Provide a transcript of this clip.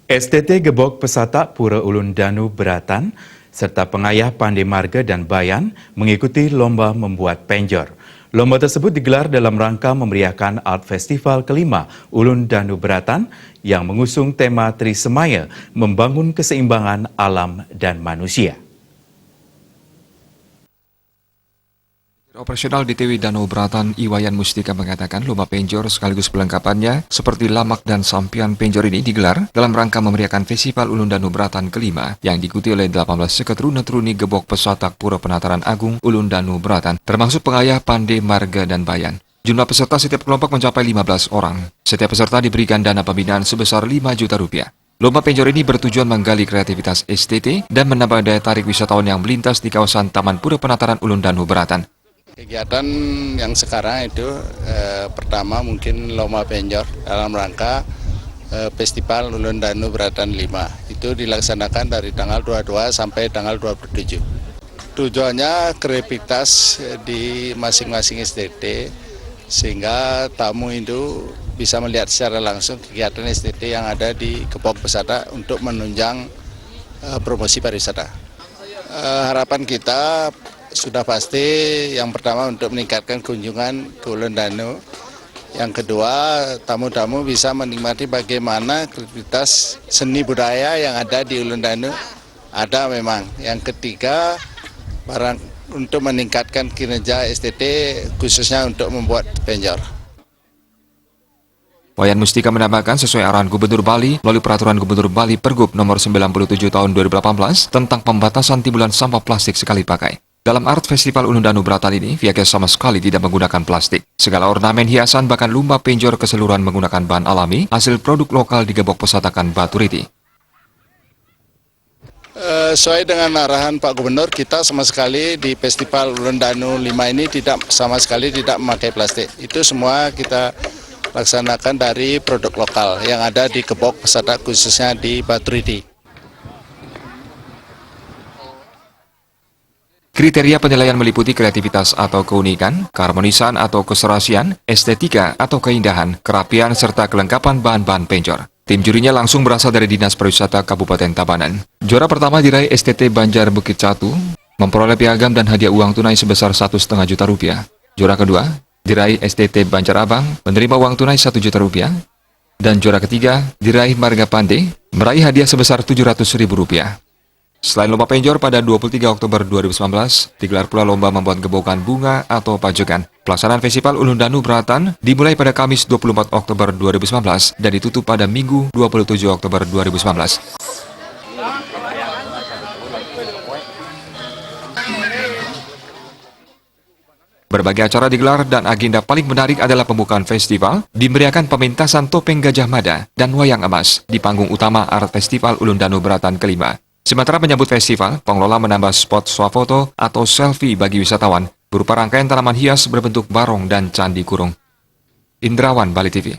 STT Gebok Pesata Pura Ulun Danu Beratan serta pengayah Pandai Marga dan Bayan mengikuti lomba membuat penjor. Lomba tersebut digelar dalam rangka memeriahkan Art Festival kelima Ulun Danu Beratan yang mengusung tema Trisemaya, membangun keseimbangan alam dan manusia. Operasional DTW Danau Beratan Iwayan Mustika mengatakan lomba penjor sekaligus pelengkapannya seperti lamak dan sampian penjor ini digelar dalam rangka memeriahkan Festival Ulun Danu Beratan kelima yang diikuti oleh 18 seketruni Gebok Pesatak Pura Penataran Agung Ulun Danu Beratan, termasuk pengayah Pandai Marga dan Bayan. Jumlah peserta setiap kelompok mencapai 15 orang. Setiap peserta diberikan dana pembinaan sebesar 5 juta rupiah. Lomba penjor ini bertujuan menggali kreativitas STT dan menambah daya tarik wisatawan yang melintas di kawasan Taman Pura Penataran Ulun Danu Beratan. Kegiatan yang sekarang itu pertama mungkin lomba penjor dalam rangka Festival Ulun Danu Beratan 5. Itu dilaksanakan dari tanggal 22 sampai tanggal 27. Tujuannya kreativitas di masing-masing STT sehingga tamu itu bisa melihat secara langsung kegiatan STT yang ada di Gebok Pesata untuk menunjang promosi pariwisata. Harapan kita sudah pasti yang pertama untuk meningkatkan kunjungan ke Ulun Danu. Yang kedua, tamu-tamu bisa menikmati bagaimana kreativitas seni budaya yang ada di Ulun Danu. Ada memang. Yang ketiga, untuk meningkatkan kinerja STT khususnya untuk membuat penjor. Wayan Mustika menambahkan sesuai arahan Gubernur Bali melalui Peraturan Gubernur Bali Pergub nomor 97 tahun 2018 tentang pembatasan timbulan sampah plastik sekali pakai. Dalam Art Festival Ulun Danu Beratan ini, pihaknya sama sekali tidak menggunakan plastik. Segala ornamen hiasan bahkan lumba penjor keseluruhan menggunakan bahan alami, hasil produk lokal di Gebok Pesatakan Batu Riti. Sesuai dengan arahan Pak Gubernur, kita sama sekali di Festival Ulun Danu 5 ini sama sekali tidak memakai plastik. Itu semua kita laksanakan dari produk lokal yang ada di Gebok Pesata khususnya di Batu Riti. Kriteria penilaian meliputi kreativitas atau keunikan, keharmonisan atau keserasian, estetika atau keindahan, kerapian, serta kelengkapan bahan-bahan penjor. Tim jurinya langsung berasal dari Dinas Pariwisata Kabupaten Tabanan. Juara pertama diraih STT Banjar Bukit Catu, memperoleh piagam dan hadiah uang tunai sebesar 1,5 juta rupiah. Juara kedua diraih STT Banjar Abang, menerima uang tunai 1 juta rupiah. Dan juara ketiga diraih Marga Pandai, meraih hadiah sebesar 700.000 rupiah. Selain lomba penjor pada 23 Oktober 2019, digelar pula lomba membuat gebokan bunga atau pajegan. Pelaksanaan Festival Ulun Danu Beratan dimulai pada Kamis 24 Oktober 2019 dan ditutup pada Minggu 27 Oktober 2019. Berbagai acara digelar dan agenda paling menarik adalah pembukaan festival, dimeriahkan pementasan topeng Gajah Mada dan wayang emas di panggung utama Art Festival Ulun Danu Beratan kelima. Sementara menyambut festival, pengelola menambah spot swafoto atau selfie bagi wisatawan berupa rangkaian tanaman hias berbentuk barong dan candi kurung. Indrawan, Bali TV.